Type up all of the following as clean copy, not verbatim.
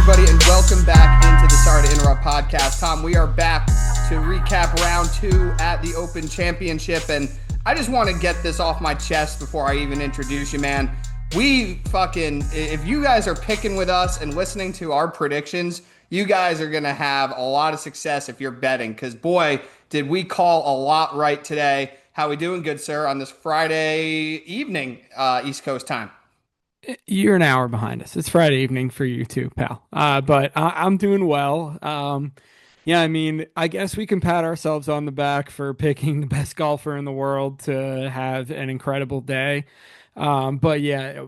everybody, and welcome back into the Sorry to Interrupt podcast. Tom, we are back to recap round 2 at the Open Championship, and I just want to get this off my chest before I even introduce you, man. If you guys are picking with us and listening to our predictions, you guys are going to have a lot of success if you're betting, because boy, did we call a lot right today. How we doing, good sir, on this Friday evening, East Coast time? You're an hour behind us. It's Friday evening for you too, pal. But I'm doing well. Yeah, I mean, I guess we can pat ourselves on the back for picking the best golfer in the world to have an incredible day. But yeah,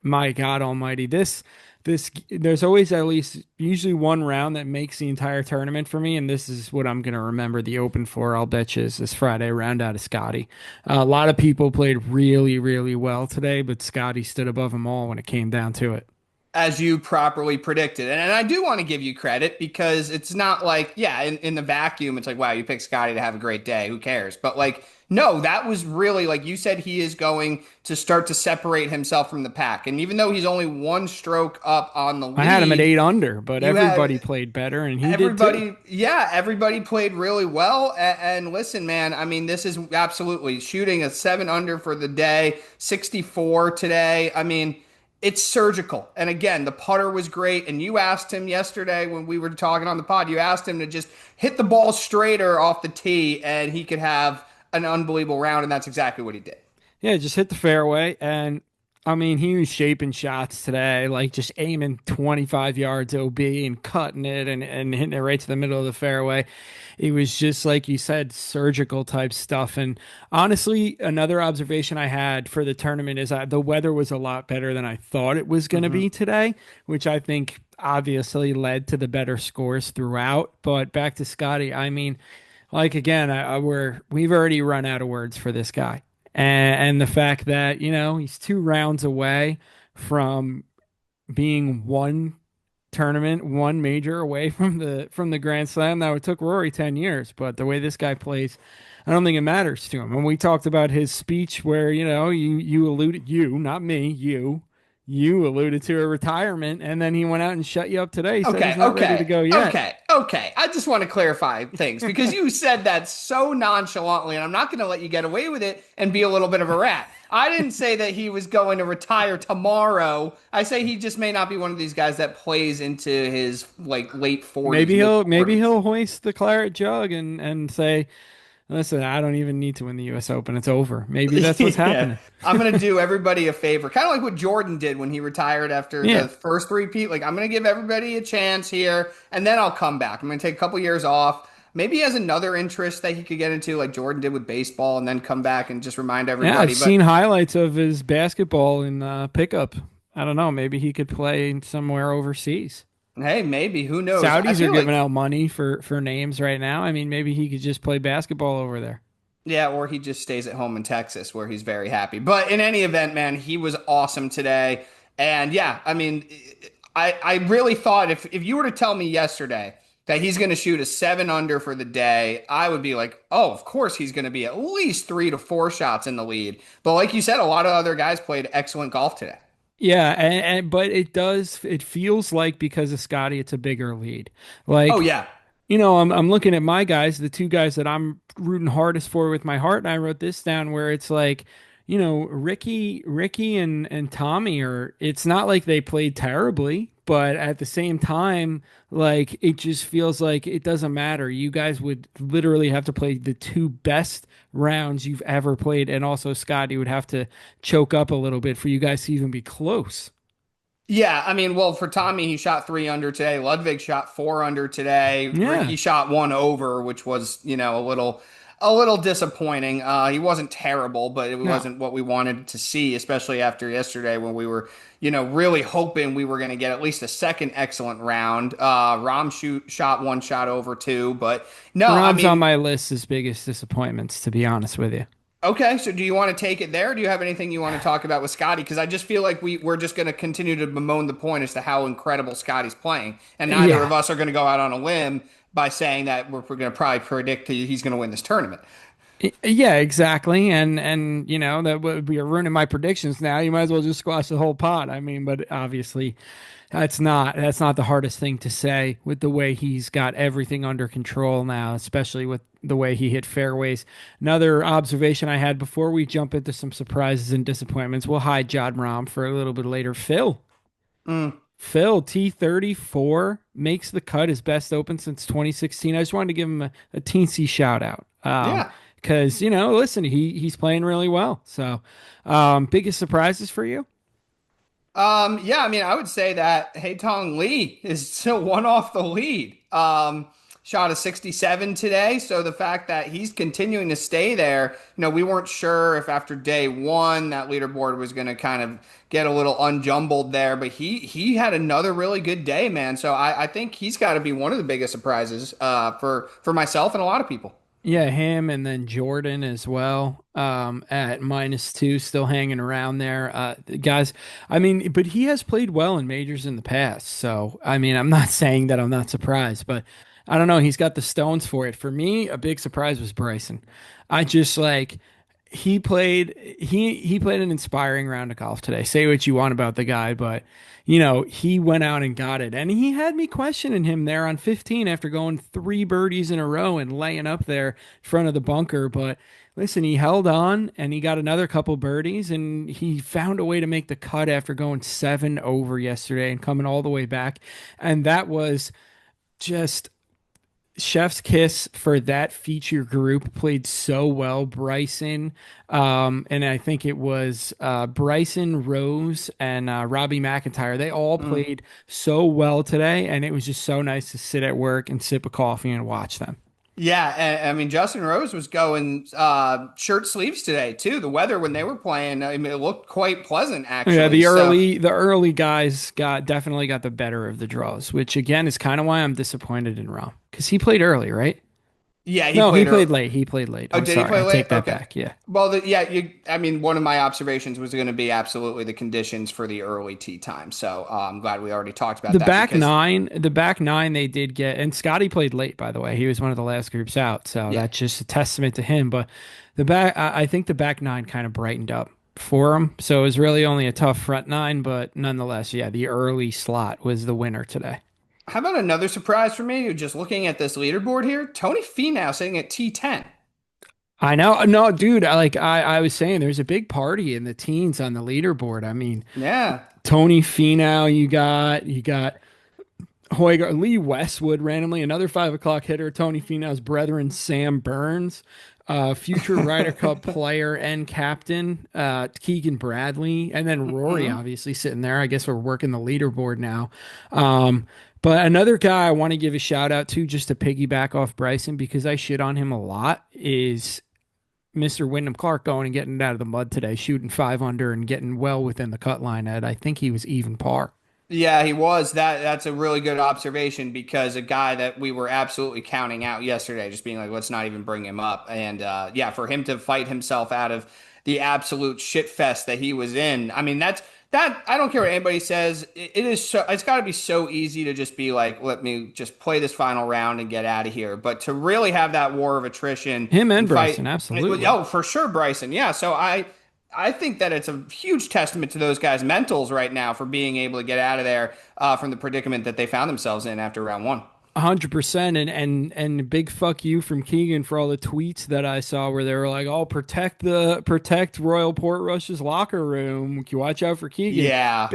my God Almighty, there's always at least usually one round that makes the entire tournament for me, and this is what I'm gonna remember the Open for. I'll bet you is this Friday round out of Scottie. A lot of people played really, really well today, but Scottie stood above them all when it came down to it. As you properly predicted. And I do want to give you credit because it's not like, yeah, in the vacuum, it's like, wow, you picked Scotty to have a great day. Who cares? But like, no, that was really like you said, he is going to start to separate himself from the pack. And even though he's only one stroke up on the I had him at lead, 8 under, but you have everybody played better, and he did too. everybody, yeah, everybody played really well. And listen, man, I mean, this is absolutely shooting a 7 under for the day, 64 today. I mean, it's surgical. And again, the putter was great. And you asked him yesterday when we were talking on the pod, you asked him to just hit the ball straighter off the tee and he could have an unbelievable round. And that's exactly what he did. Yeah, just hit the fairway. And I mean, he was shaping shots today, like just aiming 25 yards OB and cutting it and hitting it right to the middle of the fairway. It was just like you said, surgical type stuff. And honestly, another observation I had for the tournament is that the weather was a lot better than I thought it was going to be today, which I think obviously led to the better scores throughout. But back to Scotty, I mean, like again, we've already run out of words for this guy, and the fact that he's 2 rounds away from being one tournament, one major away from the Grand Slam. Now it took Rory 10 years, but the way this guy plays, I don't think it matters to him. When we talked about his speech, where you alluded, you, not me, you alluded to a retirement, and then he went out and shut you up today. He said he's not ready to go yet. Okay. I just want to clarify things because you said that so nonchalantly, and I'm not going to let you get away with it and be a little bit of a rat. I didn't say that he was going to retire tomorrow. I say he just may not be one of these guys that plays into his like late 40s. Maybe he'll hoist the claret jug and say, listen, I don't even need to win the U.S. Open. It's over. Maybe that's what's Yeah. happening. I'm going to do everybody a favor. Kind of like what Jordan did when he retired after Yeah. the first repeat. Like, I'm going to give everybody a chance here, and then I'll come back. I'm going to take a couple years off. Maybe he has another interest that he could get into, like Jordan did with baseball, and then come back and just remind Yeah, everybody. I've But seen highlights of his basketball in pickup. I don't know. Maybe he could play somewhere overseas. hey, maybe. Who knows? I Saudis are feel giving like, out money for names right now. I mean, maybe he could just play basketball over there. yeah, or he just stays at home in Texas where he's very happy. But in any event, man, he was awesome today. And yeah, I mean, I really thought if you were to tell me yesterday that he's going to shoot a 7 under for the day, I would be like, oh, of course he's going to be at least 3 to 4 shots in the lead. But like you said, a lot of other guys played excellent golf today. Yeah, but it feels like because of Scotty, it's a bigger lead. Oh, Like, yeah. I'm looking at my guys, the two guys that I'm rooting hardest for with my heart, and I wrote this down where it's like, Ricky and Tommy are. It's not like they played terribly, but at the same time, like it just feels like it doesn't matter. You guys would literally have to play the two best rounds you've ever played, and also Scotty would have to choke up a little bit for you guys to even be close. Yeah, I mean, well, for Tommy, he shot 3 under today. Ludwig shot 4 under today. Yeah. Ricky shot one over, which was, a little disappointing. He wasn't terrible, but it No. wasn't what we wanted to see, especially after yesterday when we were, really hoping we were going to get at least a second excellent round. Shot one shot over too, but no, I Rob's on mean, my list as biggest disappointments, to be honest with you. okay, so do you want to take it there? Or do you have anything you want to talk about with Scotty? Because I just feel like we're just going to continue to bemoan the point as to how incredible Scotty's playing, and neither Yeah. of us are going to go out on a limb by saying that we're going to probably predict he's going to win this tournament. Yeah, exactly. And that would be ruining my predictions now. You might as well just squash the whole pot. I mean, but obviously that's not the hardest thing to say with the way he's got everything under control now, especially with the way he hit fairways. Another observation I had before we jump into some surprises and disappointments, we'll hide John Rahm for a little bit later. Mm, Phil, T34 makes the cut, his best open since 2016. I just wanted to give him a teensy shout out. yeah. Because, listen, he's playing really well. So, biggest surprises for you? Yeah, I mean, I would say that Haitong Lee is still one off the lead. Shot a 67 today, so the fact that he's continuing to stay there, we weren't sure if after day one that leaderboard was going to kind of get a little unjumbled there, but he had another really good day, man. So I think he's got to be one of the biggest surprises for myself and a lot of people. Yeah, him and then Jordan as well, at -2, still hanging around there. Guys, I mean, but he has played well in majors in the past. So, I mean, I'm not saying that I'm not surprised, but I don't know. He's got the stones for it. For me, a big surprise was Bryson. I just like he played an inspiring round of golf today. Say what you want about the guy, but he went out and got it. And he had me questioning him there on 15 after going three birdies in a row and laying up there in front of the bunker. But listen, he held on and he got another couple birdies and he found a way to make the cut after going seven over yesterday and coming all the way back. And that was just chef's kiss for that feature group. Played so well. Bryson, and I think it was Bryson, Rose, and Robbie McIntyre. They all Mm. played so well today, and it was just so nice to sit at work and sip a coffee and watch them. Yeah, I mean Justin Rose was going shirt sleeves today too. The weather when they were playing, I mean, it looked quite pleasant Yeah, actually. So the early guys definitely got the better of the draws, which again is kind of why I'm disappointed in Rom because he played early, right? yeah, he No, he played played her. late. He played late. Oh, I'm did he sorry. play I late? take that Okay. back. Yeah. Well, yeah, I mean, one of my observations was going to be absolutely the conditions for the early tee time. So I'm glad we already talked about that because, The back nine they did get, and Scotty played late, by the way. He was one of the last groups out, so yeah. that's just a testament to him. But I think the back nine kind of brightened up for him. So it was really only a tough front nine, but nonetheless, yeah, the early slot was the winner today. How about another surprise for me? Just looking at this leaderboard here, Tony Finau sitting at T10. I know, no, dude. I was saying, there's a big party in the teens on the leaderboard. I mean, Yeah. Tony Finau, you got Hoyger, Lee Westwood randomly, another 5 o'clock hitter, Tony Finau's brethren, Sam Burns, future Ryder Cup player and captain, Keegan Bradley, and then Rory Mhm. obviously sitting there. I guess we're working the leaderboard now. But another guy I want to give a shout out to just to piggyback off Bryson because I shit on him a lot is Mr. Wyndham Clark going and getting it out of the mud today, shooting five under and getting well within the cut line at I think he was even par. Yeah, he was. That's a really good observation because a guy that we were absolutely counting out yesterday, just being like, let's not even bring him up. And yeah, for him to fight himself out of the absolute shit fest that he was in. I mean, that I don't care what anybody says. It is so it's got to be so easy to just be like, let me just play this final round and get out of here. But to really have that war of attrition Him and and fight, Bryson, absolutely. oh, for sure, Bryson. Yeah, so I think that it's a huge testament to those guys' mentals right now for being able to get out of there from the predicament that they found themselves in after round one. 100%, and big fuck you from Keegan for all the tweets that I saw where they were like, "Oh, protect Royal Portrush's locker room. You watch out for Keegan." Yeah.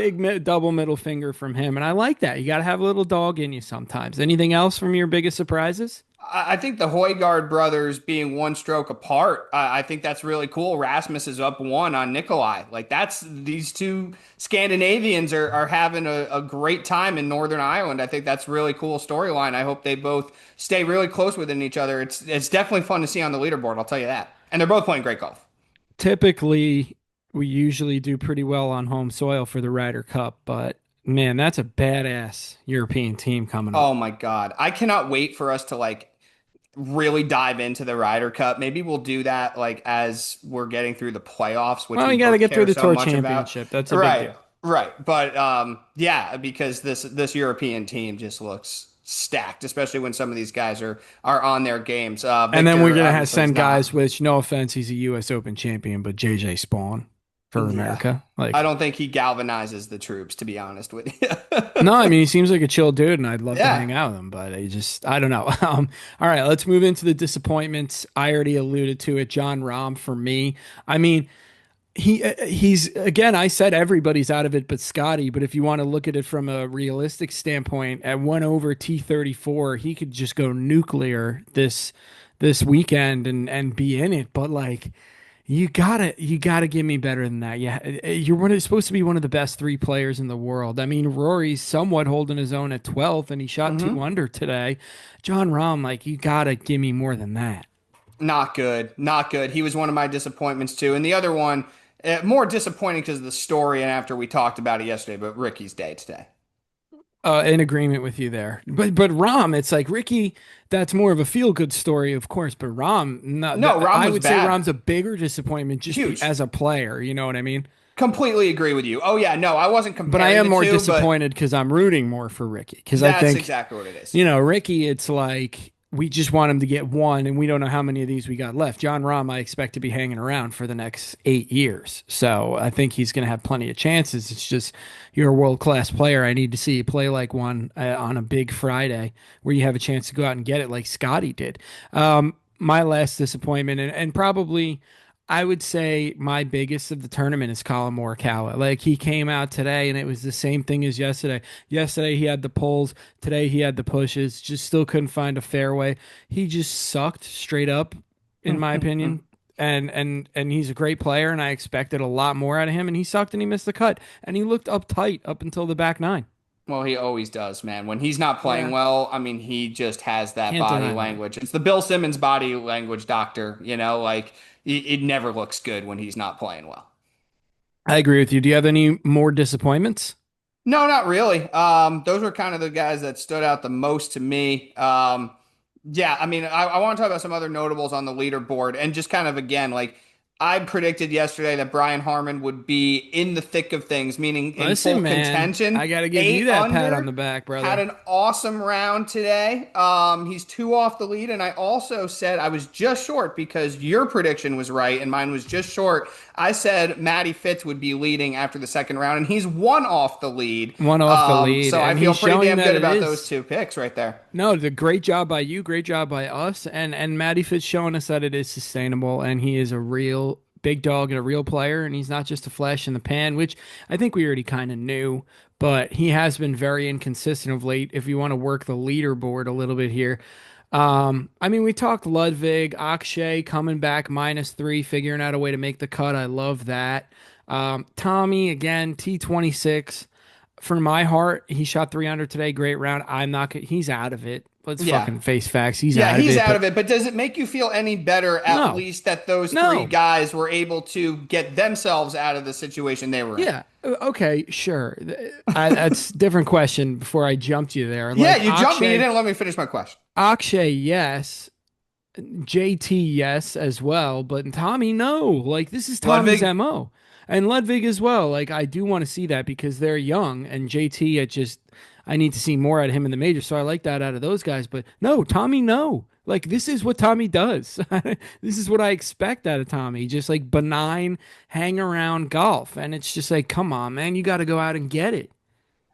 Double middle finger from him, and I like that. You got to have a little dog in you sometimes. Anything else from your biggest surprises? I think the Højgaard brothers being one stroke apart, I think that's really cool. Rasmus is up one on Nikolai. Like that's these two Scandinavians are having a great time in Northern Ireland. I think that's really cool storyline. I hope they both stay really close within each other. It's definitely fun to see on the leaderboard, I'll tell you that. And they're both playing great golf. Typically, we usually do pretty well on home soil for the Ryder Cup, but man, that's a badass European team coming up. Oh my God. I cannot wait for us to like really dive into the Ryder Cup. Maybe we'll do that like as we're getting through the playoffs, which Well, we you got to both get through care the so Tour much about. Championship. That's a big Right, deal. right. But yeah, because this European team just looks stacked, especially when some of these guys are on their games. And then we're Victor gonna have obviously is send guys, not. which no offense, he's a U.S. Open champion, but JJ Spawn for Yeah, America. I Like, don't think he galvanizes the troops, to be honest with you. no, I mean he seems like a chill dude, and I'd love to Yeah. hang out with him, but I don't know. All right, let's move into the disappointments. I already alluded to it. John Rahm for me. I mean, he's again. I said everybody's out of it, but Scotty. But if you want to look at it from a realistic standpoint, at 1 over T34, he could just go nuclear this weekend and be in it. But like. You gotta give me better than that. Yeah, supposed to be one of the best three players in the world. I mean, Rory's somewhat holding his own at 12th, and he shot Hmm. 2 under today. John Rahm, like you gotta give me more than that. Not good. Not good. He was one of my disappointments too. And the other one, more disappointing because of the story and after we talked about it yesterday, but Ricky's day today. In agreement with you there, but Rahm, it's like Ricky. That's more of a feel good story, of course. But Rahm, no, No, Rom I was would say bad. Rahm's a bigger disappointment Huge. as a player. You know what I mean? Completely agree with you. Oh yeah, no, I wasn't But I comparing am the more two, but disappointed because I'm rooting more for Ricky because I that's think. exactly what it is. Ricky, it's like we just want him to get one, and we don't know how many of these we got left. John Rahm, I expect to be hanging around for the next 8 years. So I think he's going to have plenty of chances. It's just you're a world class player. I need to see you play like one on a big Friday where you have a chance to go out and get it like Scotty did. My last disappointment, and probably. I would say my biggest of the tournament is Colin Morikawa. Like he came out today and it was the same thing as yesterday. Yesterday he had the pulls, today he had the pushes, just still couldn't find a fairway. He just sucked straight up, in my opinion. And he's a great player and I expected a lot more out of him and he sucked and he missed the cut. And he looked uptight up until the back nine. Well, he always does, man. When he's not playing Yeah. well, I mean, he just has that Can't body deny that. language. It's the Bill Simmons body language doctor, like it never looks good when he's not playing well. I agree with you. Do you have any more disappointments? No, not really. Those were kind of the guys that stood out the most to me. Yeah, I mean, I want to talk about some other notables on the leaderboard and just kind of again, like I predicted yesterday that Brian Harmon would be in the thick of things, meaning in full Listen, man, I contention. got to give you Eight that pat on under, the back, had brother. an awesome round today. He's two off the lead, and I also said I was just short because your prediction was right and mine was just short. I said Matty Fitz would be leading after the second round, and he's one off the lead. One off the lead, So I and feel he's pretty showing damn that good it about those is. two picks right there. No, the great job by you, great job by us, and Matty Fitz showing us that it is sustainable, and he is a real big dog and a real player, and he's not just a flash in the pan, which I think we already kind of knew, but he has been very inconsistent of late. If you want to work the leaderboard a little bit here, I mean, we talked Ludwig, Akshay coming back -3, figuring out a way to make the cut. I love that. Tommy again, T26. For my heart, he shot 300 today. Great round. He's out of it. Let's Yeah. fucking face facts. He's Yeah, out of he's it. out But of it, but does it make you feel any better at no, least that those three no. guys were able to get themselves out of the situation they were in? Yeah. Okay. Sure. That's a different question. Before I jumped you there, Yeah, like you jumped me. You didn't let me finish my question. Akshay, yes. JT, yes, as well. But Tommy, no. Like this is Tommy's Ludwig, MO. And Ludwig as well. Like I do want to see that because they're young and JT I need to see more out of him in the major. So I like that out of those guys. But no, Tommy, no. Like this is what Tommy does. This is what I expect out of Tommy. Just like benign hang around golf. And it's just like, come on, man, you got to go out and get it.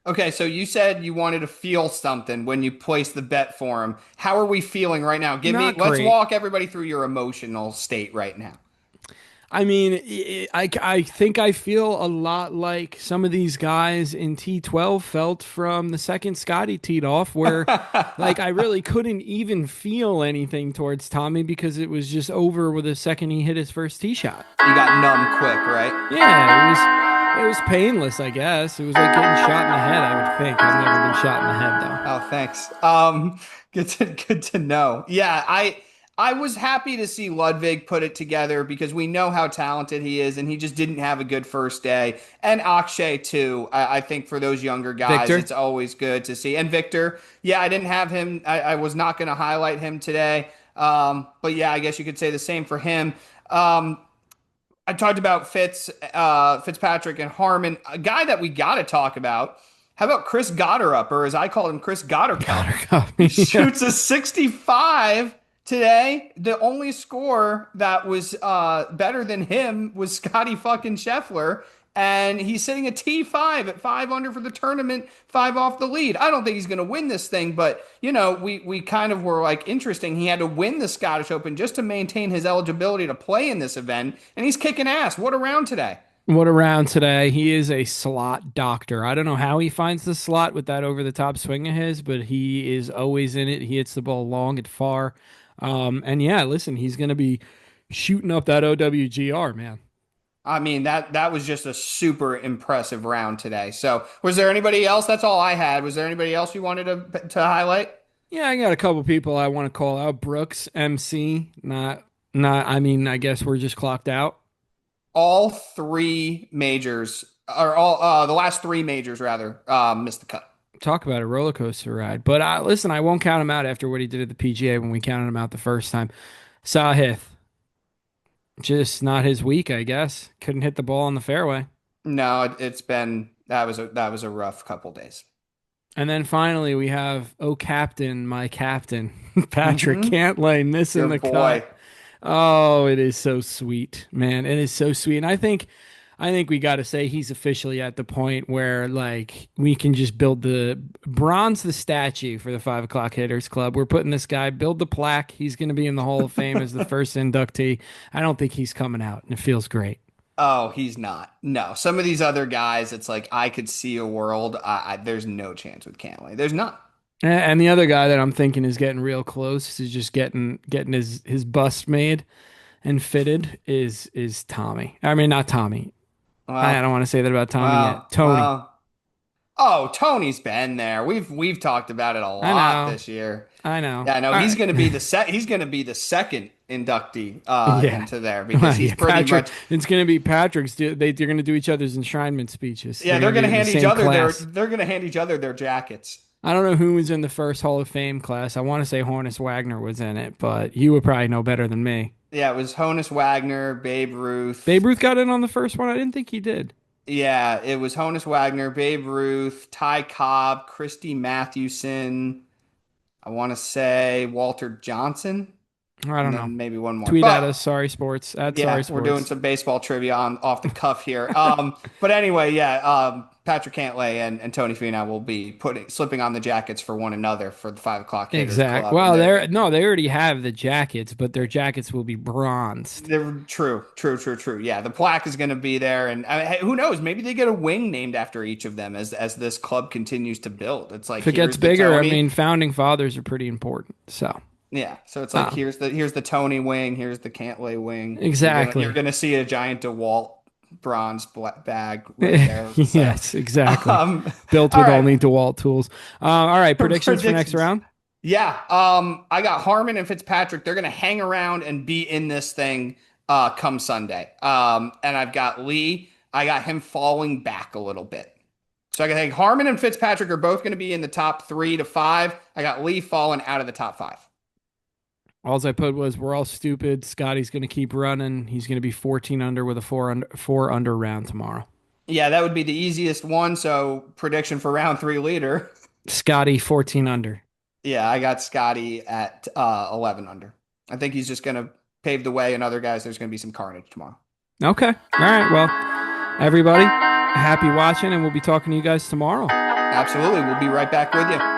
okay, so you said you wanted to feel something when you placed the bet for him. How are we feeling right now? Not Let's great. walk everybody through your emotional state right now. I mean, I think I feel a lot like some of these guys in T12 felt from the second Scotty teed off, where like I really couldn't even feel anything towards Tommy because it was just over with the second he hit his first tee shot. You got numb quick, right? Yeah, it was painless, I guess. It was like getting shot in the head, I would think. I've never been shot in the head though. Oh, thanks. Good to know. Yeah, I was happy to see Ludwig put it together because we know how talented he is, and he just didn't have a good first day. And Akshay too. I think for those younger guys, Victor? it's always good to see. And Victor, yeah, I didn't have him. I was not going to highlight him today. But yeah, I guess you could say the same for him. I talked about Fitzpatrick and Harmon. A guy that we got to talk about How about Chris Gotterup, or as I call him, Chris Gottercup? Gotta copy. He shoots a 65 today. The only score that was better than him was Scottie fucking Scheffler. And he's sitting at T5 at 5 under for the tournament, 5 off the lead. I don't think he's going to win this thing, but we kind of were like interesting. He had to win the Scottish Open just to maintain his eligibility to play in this event, and he's kicking ass. What a round today! What a round today. He is a slot doctor. I don't know how he finds the slot with that over the top swing of his, but he is always in it. He hits the ball long and far. And yeah, listen, he's going to be shooting up that OWGR, man. I mean, that was just a super impressive round today. So, was there anybody else? That's all I had. Was there anybody else you wanted to highlight? Yeah, I got a couple people I want to call out. Brooks, MC, not. I mean, I guess we're just clocked out. All three majors, or the last three majors rather, missed the cut. Talk about a roller coaster ride. But listen, I won't count him out after what he did at the PGA when we counted him out the first time. Sahith, just not his week, I guess. Couldn't hit the ball on the fairway. No, it's been that was a rough couple days. And then finally, we have captain, my captain, Patrick Mm-hmm. Cantlay missing Your the boy. cut. Oh, it is so sweet, man. It is so sweet. And I think we got to say he's officially at the point where like we can just build the bronze the statue for the 5 o'clock hitters club. We're putting this guy, build the plaque. He's going to be in the Hall of Fame as the first inductee. I don't think he's coming out, and it feels great. Oh, he's not. No, some of these other guys, it's like I could see a world. There's no chance with Cantlay. There's not. And the other guy that I'm thinking is getting real close is just getting his bust made and fitted is Tommy. I mean, not Tommy. I Well, don't want to say that about Tommy well, yet. Tony. well. Oh, Tony's been there. We've talked about it a I lot know. this year. I know. Yeah, no, All he's right. going to be he's going to be the second inductee Yeah. into there Well, because he's yeah, pretty Patrick. much. It's going to be Patrick's. They're going to do each other's enshrinement speeches. Yeah, they're going going to to be in hand the each same other class. they're going to hand each other their jackets. I don't know who was in the first Hall of Fame class. I want to say Hornus Wagner was in it, but you would probably know better than me. Yeah, it was Honus Wagner, Babe Ruth. Babe Ruth got in on the first one. I didn't think he did. Yeah, it was Honus Wagner, Babe Ruth, Ty Cobb, Christy Mathewson. I want to say Walter Johnson, I don't and know. then maybe one more. Tweet at But us. Sorry sports. At yeah, sorry we're doing sports. some baseball trivia on off the cuff here. But anyway, yeah, Patrick Cantlay and Tony Finau will be slipping on the jackets for one another for the 5 o'clock hitters Exact. club. Well, And they already have the jackets, but their jackets will be bronzed. they're true, true, true, true. Yeah, the plaque is going to be there, and hey, who knows? Maybe they get a wing named after each of them as this club continues to build. It's like If it gets here's the bigger, I Tony. mean, founding fathers are pretty important. So Yeah, so it's like uh, here's the Tony wing, here's the Cantlay wing. exactly. You're gonna see a giant DeWalt bronze bag right there. So, Yes, exactly. um, Built all with right, only DeWalt tools. All right, predictions for next predictions. round. Yeah, I got Harmon and Fitzpatrick. They're gonna hang around and be in this thing come Sunday. And I've got Lee. I got him falling back a little bit. So I think Harmon and Fitzpatrick are both going to be in the top 3 to 5. I got Lee falling out of the top 5. All I put was we're all stupid. Scotty's going to keep running. He's going to be 14 under with a four under round tomorrow. Yeah, that would be the easiest one. So prediction for round 3 leader. Scotty 14 under. Yeah, I got Scotty at 11 under. I think he's just going to pave the way, and other guys, there's going to be some carnage tomorrow. Okay. All right. Well, everybody, happy watching, and we'll be talking to you guys tomorrow. Absolutely. We'll be right back with you.